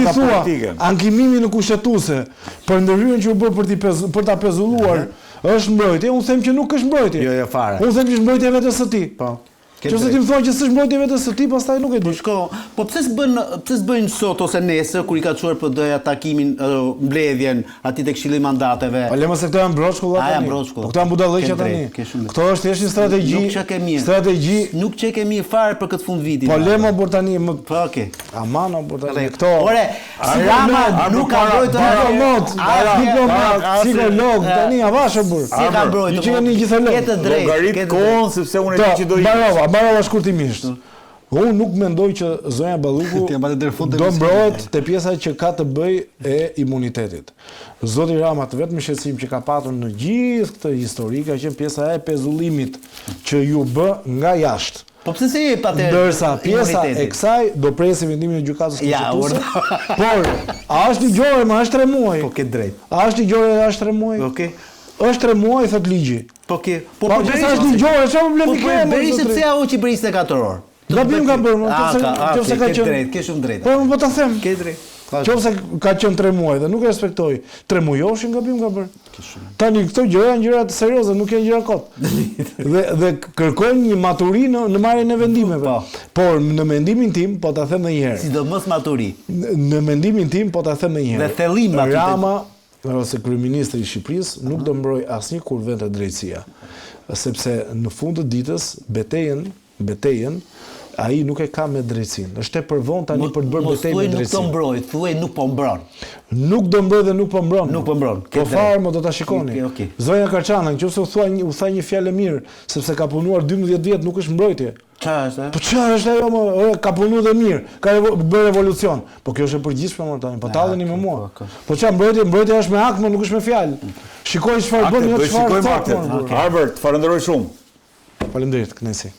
ti thua ankimimi në kushtetuese për ndërhyrjen që u bë për ta pezulluar është mbrojtje, unë them që nuk është mbrojtje. Jo, fare. Unë them që është mbrojtje vetes së tij. Po. Qëse ti më thon që s'është mbrojtje vetes së tij, pastaj nuk e di. Po pse s'bën sot ose nesër kur i ka çuar PD-ja takimin mbledhjen aty tek Këshilli i Mandateve. Po lemo se këto janë broshkulla tani. Po këto janë budallëqe tani. Këto është thjesht një strategji. Nuk çka ke mirë. Strategji. Nuk çka ke mirë fare për këtë fund viti. Po lemo por tani më. Po okay. Amano por tani këto. Ore, Rama nuk ka mbrojtur diplomat, psikolog, tani avashë bur. Si ka mbrojtur? Që janë gjithë lëndë. Këtë drejt. Logarit kohën sepse unë e di që do Barova shkurtimisht. Unë nuk mendoj që zonja Balluku do mbrohet te pjesa që ka të bëjë e imunitetit. Zoti Rama të vetëm shqetësim që ka patur në gjithë këtë histori ka qenë pjesa e pezullimit që ju bë nga jashtë. Po pse se patë? Ndërsa pjesa e kësaj do presim vendimin e gjykatës konstitucione. Por a është ligjore, më është 3 muaj. Po ke drejt. A është ligjore, është 3 muaj? Okej. Është 3 muaj thot ligji. Po është ligjore, çfarë problemi ke? Po Berisha pse ajo që Berisha 4 orë? Gabim ka bërë, nëse ka qenë drejt, ke shumë drejt. Po unë ta them. Ke drejt. Nëse ka qenë 3 muaj dhe nuk e respektoi, 3 mujoshin gabim ka bërë. Tani këto gjëra janë gjëra të serioze, nuk janë gjëra kot. Dhe kërkojnë një maturi në marrjen e vendimeve. Por në mendimin tim, po ta them edhe një herë. Sidomos maturi. Në mendimin tim, po ta them edhe një herë. Dhe thellim Rama ose kryeministri i Shqipërisë nuk do mbroj asnjë kur vete drejtësia. Sepse në fund të ditës betejën ai nuk e ka me drejtsinë. Është e përvon tani për të bërë betejë me drejtsinë. Nuk do mbroj, thuaj nuk po mbron. Nuk do mbroj dhe nuk po mbron. Nuk po mbron. Po fare më do ta shikoni. Zonja Karçana, nëse u tha një fjalë mirë, sepse ka punuar 12 vjet nuk është mbrojtje. Çfarë është? Po çfarë është ajo më? Ka punuar dhe mirë, ka bërë revolucion. Po kjo është e përgjithshme më tani, po talleni me mua. Po çfarë mbrojtja është me akt, më nuk është me fjalë. Shikoj çfarë bën, jo çfarë thotë. Albert, falenderoj shumë. Faleminderit, Knesi.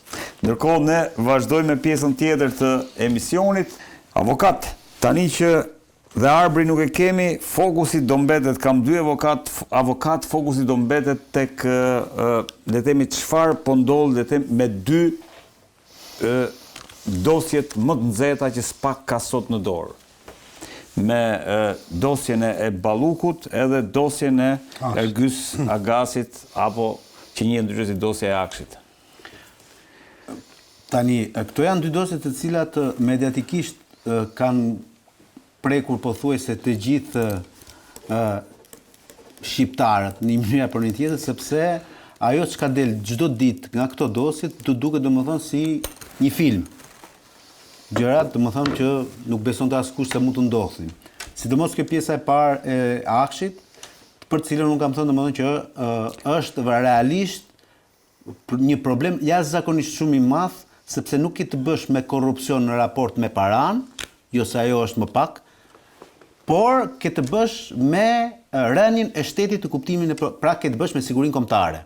Ndërkohë ne vazhdojmë me pjesën tjetër të emisionit. Avokat, tani që dhe Arbri nuk e kemi, fokusi do mbetet, kam 2 avokat, fokusi do mbetet tek le të themi çfarë po ndodh le të themi me 2 dosjet më të nxehta që s'pak ka sot në dorë. Me dosjen e Ballukut edhe dosjen e Ergys Agasit apo që njihet ndryshe si dosja e Akshit. Tani, këto janë 2 dosje të cilat mediatikisht kanë prekur pothuajse të gjithë shqiptarët në një mënyrë apo në tjetër, sepse ajo që ka del çdo ditë nga këto dosje të duket domethënë si një film. Gjërat domethënë që nuk beson të askush se mund të ndodhin. Sidomos kjo pjesa e parë e Akshit, për të cilën unë kam thënë domethënë që është realisht një problem jashtëzakonisht shumë i madh, sepse nuk i të bësh me korrupsion në raport me paran, jo se ajo është më pak, por ke të bësh me rënien e shtetit të kuptimin pra ke të bësh me sigurinë kombëtare.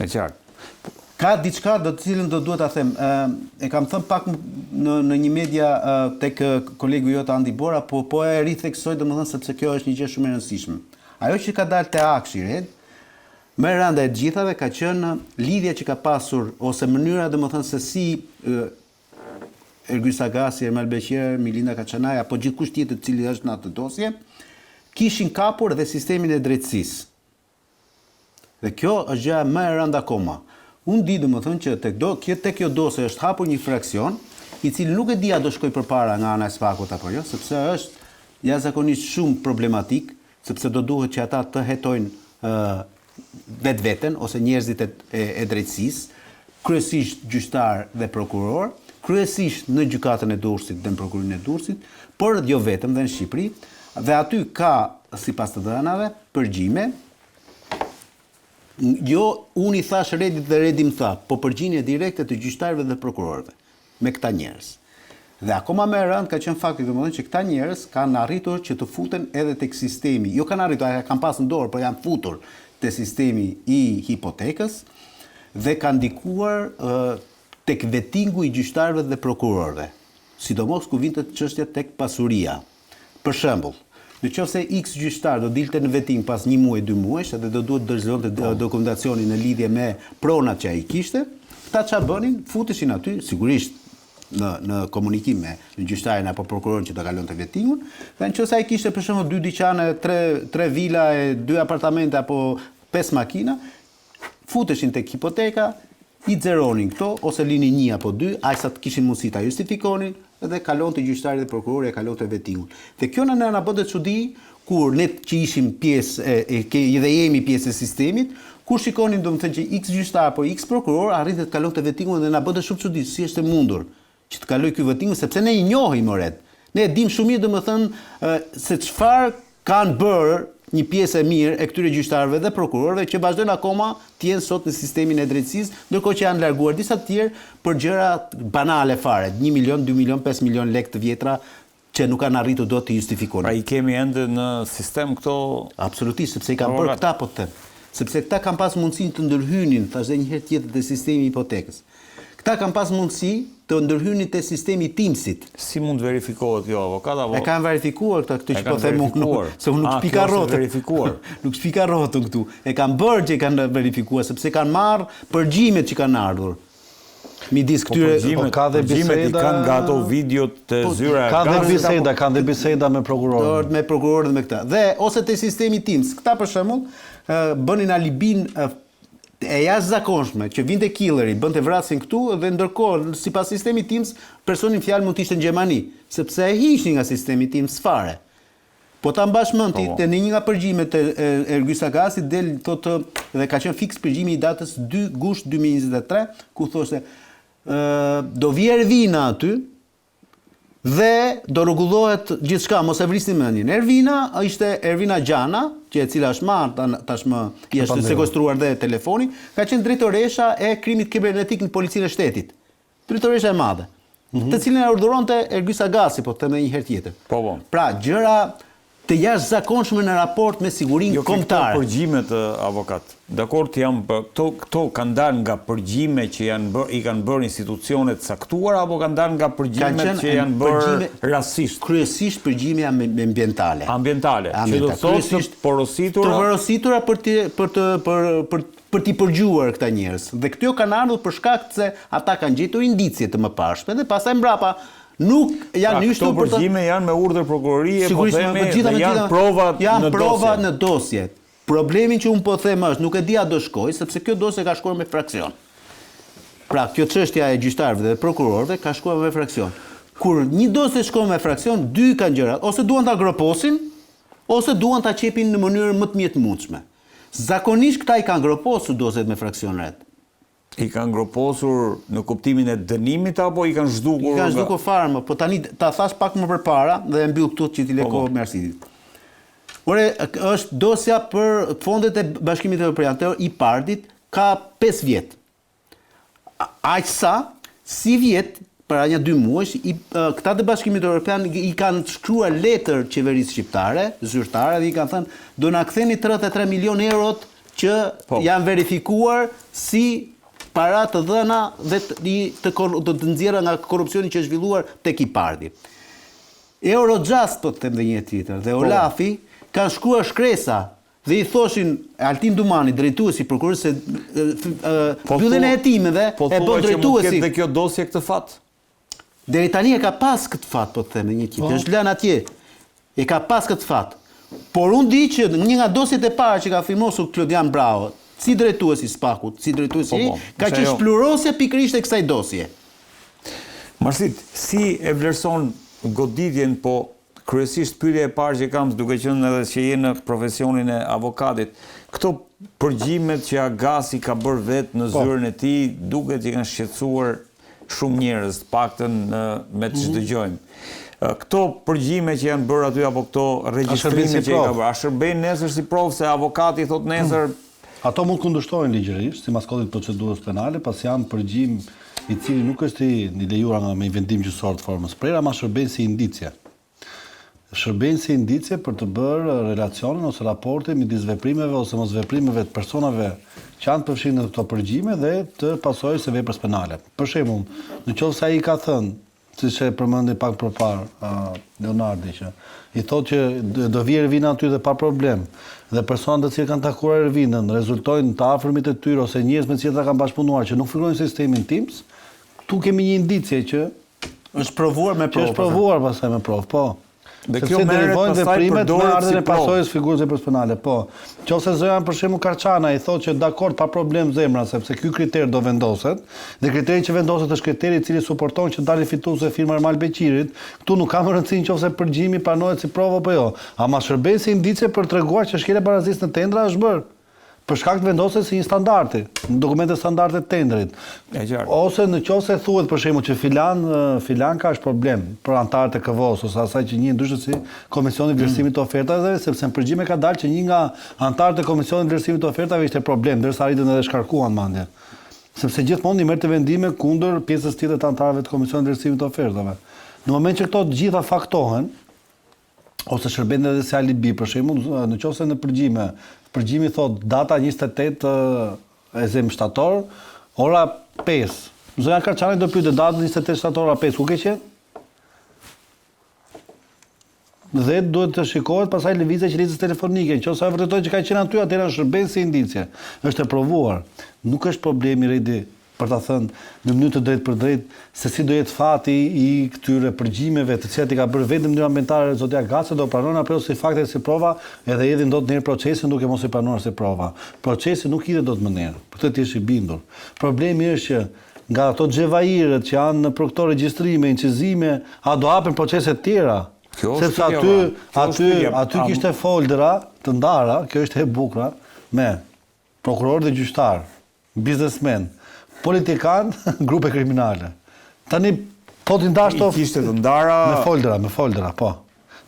E qartë. Ka diçka do të cilën do duhet ta them. E kam thënë pak në një media tek kolegu jot Andi Bora, po e ritheksoj domethënë sepse kjo është një gjë shumë e rëndësishme. Ajo që ka dalë te Akshi Red, më rënda e gjithave ka qenë lidhja që ka pasur ose mënyra domethënë se si Ergys Agasi, Ermal Beqer, Milinda Kaçanaj apo gjithkusht tjetër i cili është në atë dosje, kishin kapur dhe sistemin e drejtësisë. Dhe kjo është gjëja më e rënda akoma. Unë di domethënë që tek kjo dosje është hapur një fraksion i cili nuk e di a do shkoj përpara nga ana e SPAK-ut apo jo, sepse është jashtëzakonisht shumë problematik, sepse do duhet që ata të hetojnë vetveten ose njerëzit e drejtësisë, kryesisht gjyqtar dhe prokuror, kryesisht në gjykatën e Durrësit dhe në prokurorinë e Durrësit, por jo vetëm dhe në Shqipëri, dhe aty ka sipas të dhënave përgjime. Jo, unë i thash Redit dhe Redi më tha, po përgjigje direkte të gjyqtarëve dhe prokurorëve me këta njerëz. Dhe akoma më e rëndë ka qenë fakti domethënë që këta njerëz kanë arritur që të futen edhe tek sistemi. Jo kanë arritur, kanë pasur në dorë, por janë futur te sistemi i hipotekës dhe kanë ndikuar tek vettingu i gjyqtarëve dhe prokurorëve. Sidomos ku vinte çështja tek pasuria. Për shembull, nëse X gjyqtar do dilte në vetting pas 1 muaj, 2 muajsh, edhe do duhet dërzonte dokumentacionin në lidhje me pronat që ai kishte, ata ç'a bënin? Futeshin aty, sigurisht në komunikim me gjyqtarin apo prokurorin që do kalonte vettingun, dhe nëse ai kishte për shembull 2 dyqane, 3 vila, 2 apartamente apo 5 makina, futeshin tek hipoteka, i xeronin këto ose linin 1 apo 2, ajsa të kishin mundësi ta justifikonin dhe kalonte gjyqtari dhe prokurori e kalonte vettingun. Dhe kjo na bënte çudi kur ne që ishim pjesë dhe jemi pjesë e sistemit, kur shikonin domethënë që X gjyqtar apo X prokuror arrite të kalonte vettingun dhe na bënte shumë çudi si është e mundur që të kaloj ky vettingun sepse ne i njohim oret. Ne e dim shumë mirë domethënë se çfarë kanë bërë një pjesë e mirë e këtyre gjyqtarëve dhe prokurorëve që vazhdojnë akoma të jenë sot në sistemin e drejtësisë, ndërkohë që janë larguar disa të tjerë për gjëra banale fare, 1 milion, 2 milion, 5 milion lekë të vjetra që nuk kanë arritur dot të justifikonin. Pra i kemi ende në sistem këto? Absolutisht, sepse i kanë bërë këta po të them. Sepse këta kanë pas mundësinë të ndërhynin, thash edhe një herë tjetër, te sistemi i hipotekës. Këta kanë pas mundësi të ndërhynin te sistemi TIMS-it. Si mund verifikohet kjo, avokat? E kanë verifikuar këtë që po them unë, se unë nuk shpika rrotën. Nuk shpika rrotën këtu. E kanë bërë që kanë verifikuar sepse kanë marrë përgjimet që kanë ardhur. Midis këtyre ka dhe biseda, kanë nga ato videot të zyra. Kanë dhe biseda me prokurorët. Me prokurorët dhe me këta. Dhe ose te sistemi TIMS, këta për shembull bënin alibin e jashtëzakonshme që vinte killeri, bënte vrasjen këtu dhe ndërkohë sipas sistemit TIMS personi në fjalë mund të ishte në Gjermani, sepse e hiqni nga sistemi TIMS fare. Po ta mbash mend ti te një nga përgjimet e Ergys Agasit del thotë dhe ka qenë fiks përgjimi i datës 2 gusht 2023 ku thoshte do vi Ervina aty dhe do rregullohet gjithçka, mos e vrisni mendjen. Ervina ishte Ervina Gjana, që e cila është marrë tashmë i është sekuestruar dhe telefoni, ka qenë drejtoresha e krimit kibernetik në Policinë e Shtetit. Drejtoresha e madhe. Të cilën e urdhëronte Ergys Agasi, po them edhe një herë tjetër. Po. Pra, gjëra të jashtëzakonshme në raport me sigurinë kombëtare. Jo, përgjimet avokat. Dakord, këto kanë dalë nga përgjime që i kanë bërë institucionet caktuara apo kanë dalë nga përgjimet që janë bërë rastësisht? Kryesisht përgjime ambientale. Ambientale. Që do të thotë porositura. Të porositura për t'i përgjuar këta njerëz. Dhe këto kanë ardhur për shkak se ata kanë gjetur indicie të mëparshme dhe pastaj mbrapa nuk janë hyshtur për të... përgjime janë me urdhër prokurorie, po themi, dhe janë prova në dosje. Janë prova në dosje. Problemin që unë po them është, nuk e di a do shkoj, sepse kjo dosje ka shkuar me fraksion. Pra, kjo çështja e gjyqtarëve dhe prokurorëve ka shkuar me fraksion. Kur një dosje shkon me fraksion, 2 kanë gjëra, ose duan ta groposin, ose duan ta qepin në mënyrë më të mjetëmundshme. Zakonisht këta i kanë groposur dosjet me fraksionet. I kanë groposur në kuptimin e dënimit apo i kanë zhdukur? I kanë zhdukur fare, po tani ta thash pak më përpara dhe e mbyll këtu që ti leko me arsitit. Ore, është dosja për fondet e Bashkimit Evropian i Pardit ka 5 vjet. Aq sa si vjet para një 2 muajsh këta të Bashkimit Evropian i kanë shkruar letër qeverisë shqiptare, zyrtare dhe i kanë thënë do na ktheni 33 milion eurot që janë verifikuar si para të dhëna dhe të nxjerra nga korrupsioni që është zhvilluar tek i Pardi. Eurojust po të them dhe një tjetër dhe Olafi kanë shkruar shkresa dhe i thoshin Altin Dumani, drejtuesi prokurorës se mbylljen e hetimeve e bën drejtuesi. Dhe kjo dosje këtë fat. Deri tani e ka pas këtë fat, po të them një tjetër. Është lënë atje. E ka pas këtë fat. Por unë di që një nga dosjet e para që ka firmosur Klodian Bravo, si drejtuesi Spakut, si drejtuesi ka që shplurosja pikërisht e kësaj dosje. Marsit, si e vlerëson goditjen, po kryesisht pyetja e parë që kam, duke qenë edhe që je në profesionin e avokatit, këto përgjimet që Agasi ka bërë vetë në zyrën e tij, duket që kanë shqetësuar shumë njerëz, paktën me të që dëgjojmë. Këto përgjime që janë bërë aty apo këto regjistrime që i ka bërë, a shërbejnë nesër si provë se avokati thot nesër. Ato mund kundërshtohen ligjërisht, si maskollit procedurës penale, pas janë përgjim i cili nuk është i lejuar me vendim gjyqësor të formës prera, ma shërbejnë si indicie. Shërbejnë si indicie për të bërë relacionin ose raporte midis veprimeve ose mos veprimeve të personave që janë përfshirë në këto përgjime dhe të pasojës së veprës penale. Për shembull, nëse ai ka thënë, siç e përmendi pak përpara Leonardi, që i thotë që do vi Ervina aty dhe pa problem. Dhe personat të cilët kanë takuar Ervinën rezultojnë të afërmit e tyre ose njerëz me të cilët kanë bashkëpunuar që nuk figurojnë në sistemin TIMS, tu kemi një indicie që Është provuar me provë. Është provuar pastaj me provë, po. Dhe kjo merret pastaj përdoret me ardhen e pasojës si figurës e personale, po. Nëse zëran për shembull Karçana i thotë që dakord pa problem zemra sepse ky kriter do vendoset, dhe kriteri që vendoset është kriteri i cili suporton që dalë fituese firma Ermal Beqirit, këtu nuk ka më rëndësi nëse përgjimi pranohet si provë apo jo. Ama shërben si indicie për treguar që shkelja barazisë në tendra është bërë. Për shkak të vendoset si një standardi, në dokumente standarde të tendrit. Ose nëse thuhet për shembull që filan ka është problem për anëtarët e KVO-s ose asaj që një ndryshe si Komisioni i Vlerësimit të Ofertave, sepse në përgjithësi ka dalë që një nga anëtarët e Komisionit të Vlerësimit të Ofertave ishte problem, ndërsa arritën edhe shkarkuan mandje. Sepse gjithmonë i merrte vendime kundër pjesës tjetër të anëtarëve të Komisionit të Vlerësimit të Ofertave. Në moment që këto të gjitha faktohen, ose shërben edhe si alibi, për shembull, nëse në përgjimi thot data 28 shtator, ora 5. Zonja Karçani do pyetë datën 28 shtator ora 5, ku ke qenë? Dhe duhet të shikohet pasaj lëvizja që listës telefonike. Nëse ai vërtetoj që ka qenë aty, atëherë është shërben si indicie. Është e provuar. Nuk është problemi Redi për ta thënë në mënyrë të drejtë për drejtë se si do jetë fati i këtyre përgjimeve të cilat i ka bërë vetëm në mënyrë ambientare zotja Gace do pranon apo si fakte si prova edhe hedhin dot në procesin duke mos i pranuar si prova. Procesi nuk hidhet dot më herë. Për këtë ti je i bindur. Problemi është që nga ato xhevairët që janë në për këto regjistrime, incizime, a do hapen procese të tjera? Sepse aty kishte foldera të ndara, kjo është e bukur, me prokuror dhe gjyqtar, biznesmen, politikan, grupe kriminale. Tani po t'i ndash to kishte të ndara me foldera, po.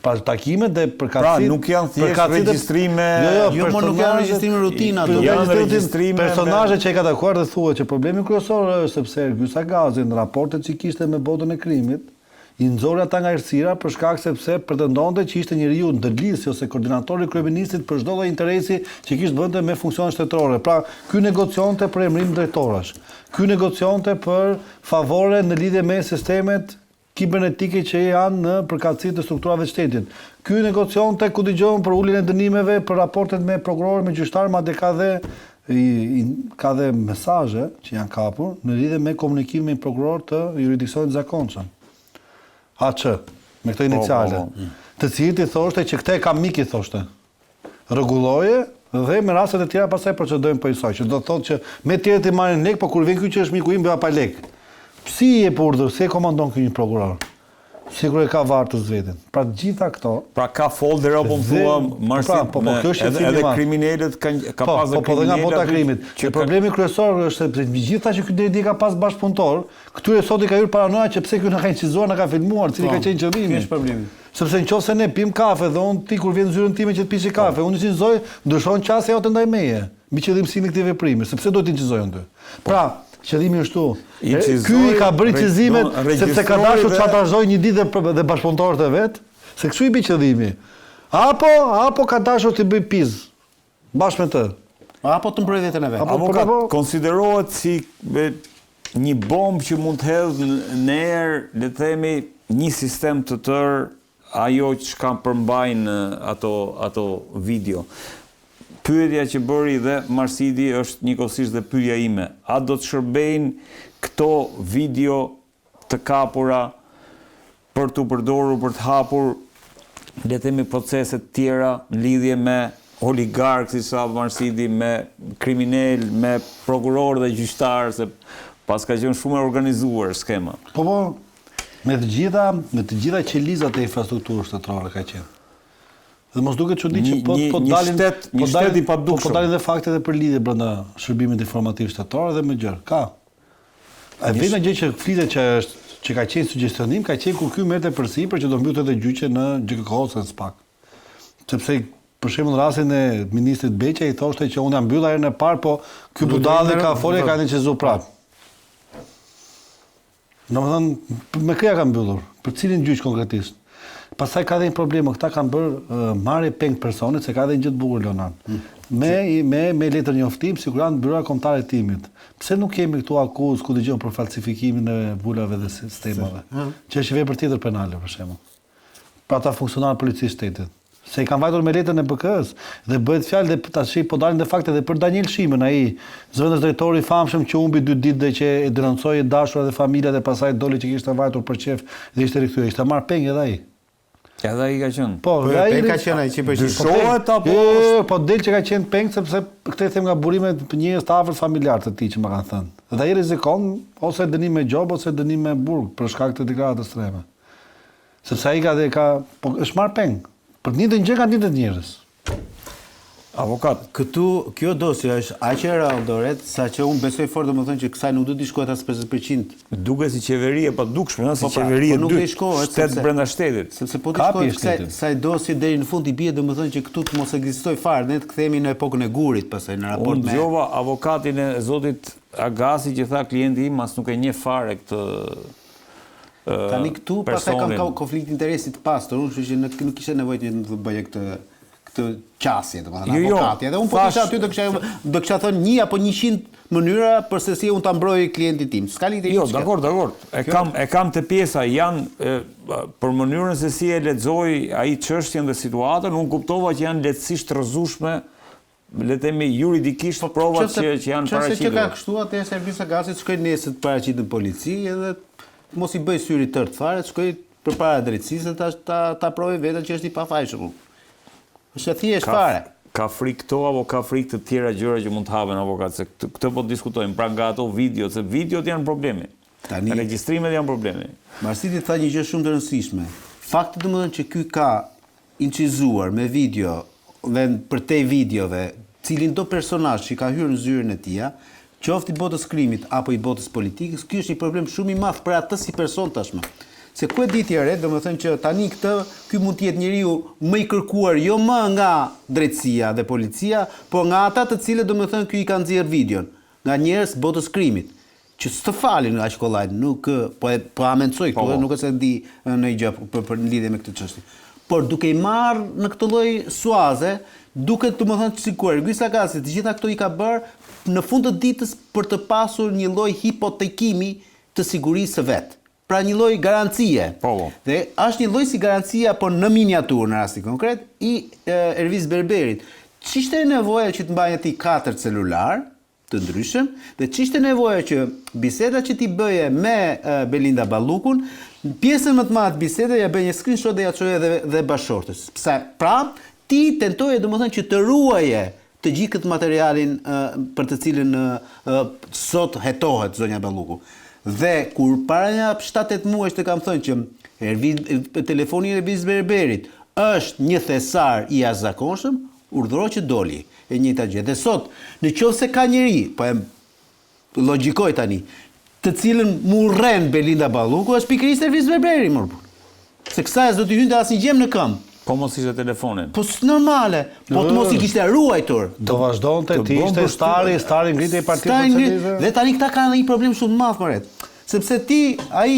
Pra takimet dhe përkatësit. Pra nuk janë thjesht regjistrime. Jo, nuk janë regjistrime rutina, janë regjistrime personazhe që e ka takuar dhe thuhet që problemi kryesor është sepse Ergysa Gazi në raportet që kishte me botën e krimit i nxori ata nga errësira për shkak sepse pretendonte që ishte njeriu ndërlidhës ose koordinatori i kryeministit për çdo lloj interesi që kishte bënte me funksione shtetërore. Pra, ky negocionte për emrim drejtorash. Ky negocionte për favore në lidhje me sistemet kibernetike që janë në përkatësi të strukturave të shtetit. Ky negocionte ku dëgjohen për uljen e dënimeve për raportet me prokurorë, me gjyqtar, madje ka dhe mesazhe që janë kapur në lidhje me komunikimin me prokuror të jurisdiksionit zakonshëm. AQ, me këto iniciale, të cilët i thoshte që këte ka mik i thoshte. Rregulloje dhe me rastet e tjera pastaj procedojmë për isoj, që do të thotë që me tjerët i marrin lek, po kur vjen ky që është miku im bëja pa lek. Si e urdhër, si e komandon ky një prokuror? Sigur e ka vartës vetin. Pra të gjitha këto. Pra ka folder apo më thua marrësi edhe kriminalët ka pas dhe kriminalë. Po dhe nga bota krimit. Që problemi kryesor është se gjitha që ky deri ka pas bashkëpunëtor, këtyre sot i ka hyrë paranoja që pse ky na ka incizuar, na ka filmuar, cili ka qenë qëllimi. Është problemi. Sepse nëse ne pim kafe dhe ti kur vjen zyrën time që të pishi kafe, unë incizoj, ndryshon qasja jote ndaj meje. Mbi qëllimsinë e këtij veprimi, sepse do të incizoj unë ty. Pra, qëllimi është këtu. Ky i ka bërë incizimet sepse ka dashur të shantazhoj një ditë dhe bashkëpunëtorët e vet, se kështu i bë qëllimi. Apo ka dashur të bëj piz bashkë me të. Apo të mbrojë vetën e vet. Apo konsiderohet si një bombë që mund të hedhë në erë, le të themi, një sistem të tërë ajo që ka përmbajnë ato video. Pyetja që bëri dhe Marsidi është njëkohësisht dhe pyetja ime. A do të shërbejnë këto video të kapura për të përdorur, për të hapur, le të themi, procese të tjera në lidhje me oligarkë, si sa Marsidi, me kriminal, me prokuror dhe gjyqtar, se pas ka qenë shumë e organizuar skema. Po, me të gjitha qelizat e infrastrukturës shtetërore ka qenë. Dhe mos duket çudi që po dalin dhe faktet e për lidhje brenda shërbimit informativ shtetëror dhe më gjërë. Ka. A vjen gjë që flitet që ka qenë sugjestionim, ka qenë kur ky merrte përsipër që do mbytet edhe gjyqe në GKK-s së pak. Sepse për shembull rastin e ministrit Beqa i thoshte që unë jam mbyll herën e parë, po ky budalli ka folje ka incizu prapë. Domethënë, me kë ja ka mbyllur? Për cilin gjyq konkretisht? Pastaj ka dhe një problem, këta kanë bërë marrje peng personit, se ka dhe një gjë të bukur Leonan. Me letër njoftim, sigurisht Byroja Kombëtare e Timit. Pse nuk kemi këtu akuzë ku dëgjon për falsifikimin e vulave dhe sistemave? Që është vepër tjetër penale për shembull. Pra ata funksionarë policisë shtetit. Se i kanë vajtur me letën e BK-s dhe bëhet fjalë dhe tash po dalin de fakte edhe për Daniel Shimën, ai zëvendës drejtori i famshëm që humbi 2 ditë dhe që e denoncoi dashura dhe familja dhe pastaj doli që kishte vajtur për çef dhe ishte rikthyer. Ishte marr peng edhe ai. Edhe ai ka qenë. Po, ai ka qenë ai që dyshohet apo po del që ka qenë peng sepse këtë them nga burimet të njerëz të afërt familjar të tij që më kanë thënë. Dhe ai rrezikon ose dënim me gjob ose dënim me burg për shkak të deklaratës ekstreme. Sepse ai po është marr peng. Për një të gjë kanë një të njerëz. Avokat. Kjo dosje është aq e rralldoret sa që unë besoj fort domethënë që kësaj nuk do të shkohet as 50%. Duket si qeveri e padukshme, si qeveri e dytë. Shtet brenda shtetit. Sepse po të shkohet kësaj dosje deri në fund i bie domethënë që këtu të mos ekzistojë fare, ne të kthehemi në epokën e gurit pastaj në raport me. Unë dëgjova avokatin e zotit Agasi që tha klienti im as nuk e njeh fare këtë tani këtu pastaj kam konflikt interesi të pastor, kështu që nuk kishte nevojë të bëje këtë qasje, domethënë avokati. Edhe unë po kisha aty do kisha thënë 1 apo 100 mënyra për se si unë ta mbroj klientin tim. S'ka lidhje. Jo, dakor. E kam të pjesa janë për mënyrën se si e lexoi ai çështjen dhe situatën, unë kuptova që janë lehtësisht rrëzueshme, le të themi juridikisht provat që janë paraqitur. Çfarë që ka kështu atë servisi Agasit shkoi nesër të paraqitet në polici edhe mos i bëj syri tërt fare, shkoi përpara drejtësisë ta provoj vetën që është i pafajshëm. Është thjesht fare. Ka frikë këto apo ka frikë të tjera gjëra që mund të hapen avokat, se këtë po diskutojmë, pra nga ato video, se videot janë problemi. Regjistrimet janë problemi. Marsiti tha një gjë shumë të rëndësishme. Fakti domethënë që ky ka incizuar me video dhe për te videove, cilin do personazh që ka hyrë në zyrën e tij, qoftë i botës krimit apo i botës politikës, ky është një problem shumë i madh për atë si person tashmë. Se ku e di ti re, domethënë që tani ky mund të jetë njeriu më i kërkuar jo më nga drejtësia dhe policia, por nga ata të cilët domethënë ky i kanë nxjerr videon, nga njerëz botës krimit, që s'të falin aq kollaj, nuk po amencoj këtu, nuk e se di në gjë për lidhje me këtë çështje. Por duke i marrë në këtë lloj suaze, duket domethënë sikur Ergisa Agasi të gjitha këto i ka bërë në fund të ditës për të pasur një lloj hipotekimi të sigurisë së vet. Pra një lloj garancie. Dhe është një lloj si garancia, por në miniaturë në rastin konkret i Ervis Berberit. Ç'ishte nevoja që të mbajë ti 4 celular të ndryshëm dhe ç'ishte nevoja që biseda që ti bëje me Belinda Ballukun, pjesën më të madhe të bisedës ja bëj një screenshot dhe ja çoje dhe bashortës. Pse? Pra, ti tentoje domethënë që të ruaje të gjithë këtë materialin për të cilin sot hetohet zonja Balluku. Dhe kur para një 7-8 muajsh të kam thënë që telefoni i Ervis Berberit është një thesar i jashtëzakonshëm, urdhëroi që doli e njëjta gjë. Dhe sot, nëse ka njëri, po e logjikoj tani, të cilën mu rren Belinda Balluku, është pikërisht Ervis Berberi, më burr. Se kësaj do të hynte asnjë gjem në këmbë. Po mos ishte telefonin. Po normale, po të mos I kishte ruajtur. Do vazhdonte ti ishte stari ngritej Partia Socialiste. Dhe tani këta kanë një problem shumë të madh mëret. Sepse ai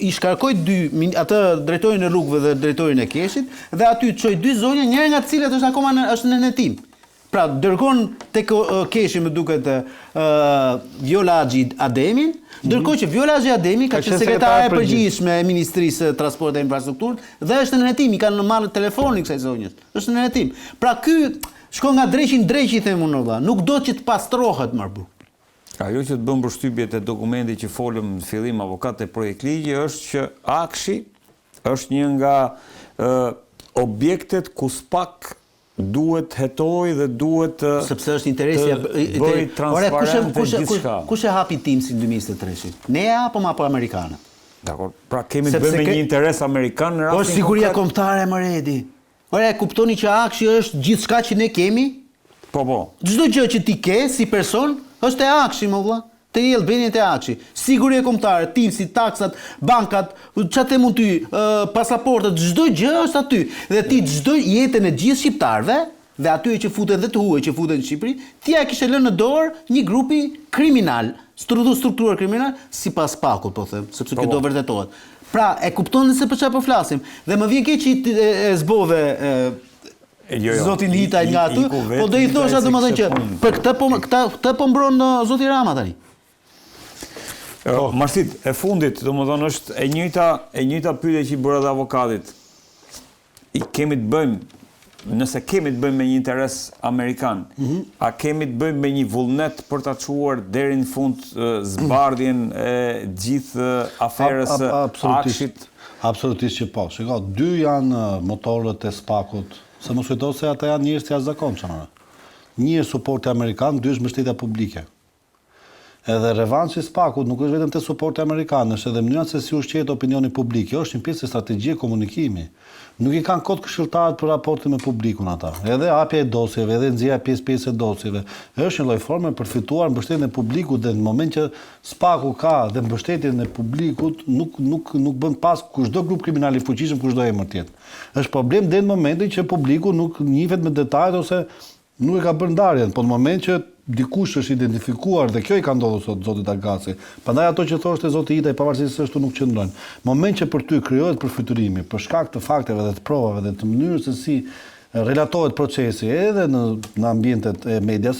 I shkarkoi atë drejtorin e rrugëve dhe drejtorin e keshit dhe aty çoi 2 zonja, njëra nga të cilat është akoma është në netim. Pra dërgon tek keshi më duket Viola Haxhi Ademin, ndërkohë që Viola Haxhi Ademi ka qenë sekretare e përgjithshme e Ministrisë së Transportit dhe Infrastrukturës dhe është në netim, I kanë në marrë telefonin kësaj zonjës. Është në netim. Pra ky shkon nga dreqi në dreqi them unë valla, nuk do që të pastrohet më burr. Ajo që të bën përshtypje te dokumenti që folëm në fillim avokat e projekt ligji është që Akshi është një nga objektet ku spak duhet hetoj dhe duhet sepse është interesi bëj transparent gjithçka. Kush e hapi Teamsin 2023? Ne apo amerikanët? Dakor. Pra kemi të bëjmë me një interes amerikan në rastin. Po siguria kombëtare më redi. Ora e kuptoni që Akshi është gjithçka që ne kemi? Po. Çdo gjë që ti ke si person është e Akshi, më vëlla. Te Albanian te Akshi. Siguria kombëtare, Teamsi, taksat, bankat, çfarë mund ty, pasaportat, çdo gjë është aty. Dhe ti çdo jetën e gjithë shqiptarëve, dhe aty që futen dhe të huaj që futen në Shqipëri, ti ja kishe lënë në dorë një grupi kriminal, strukturuar kriminal, sipas pakut po them, sepse kjo do vërtetohet. Pra, e kuptoni se për çfarë po flasim. Dhe më vjen keq që e zbove Zotin Hitaj nga aty, po do I thosha domethënë që për këtë po mbron Zoti Rama tani. Marsit, e fundit, domethënë është e njëjta pyetje që I bëra dhe avokatit. I kemi të bëjmë nëse kemi të bëjmë me një interes amerikan, a kemi të bëjmë me një vullnet për ta çuar deri në fund zbardhjen e gjithë aferës së Akshit? Absolutisht që po. Shiko, 2 janë motorët e SPAK-ut, se mos kujto se ata janë njerëz të jashtëzakonshëm. Një është suporti amerikan, 2 është mbështetja publike. Edhe revanshi i SPAK-ut nuk është vetëm te suporti amerikan, është edhe mënyra se si ushqehet opinioni publik. Kjo është një pjesë e strategjie komunikimi. Nuk i kanë kod këshilltarët për raportin me publikun ata. Edhe hapja e dosjeve, edhe nxjerrja pjesë e dosjeve, është një lloj forme për fituar mbështetjen e publikut dhe në moment që SPAK-u ka dhe mbështetjen e publikut, nuk bën pas kushdo grup kriminal i fuqishëm kushdo emër tjetër. Është problem deri në momentin që publiku nuk njihet me detajet ose nuk e ka bërë ndarjen, po në moment që dikush është identifikuar dhe kjo i ka ndodhur sot zotit Argasi. Prandaj ato që thoshte zoti Ita, pavarësisht se ashtu nuk qëndrojnë. Moment që për ty krijohet përfytyrimi, për shkak të fakteve dhe të provave dhe të mënyrës se si relatohet procesi edhe në ambientet e medias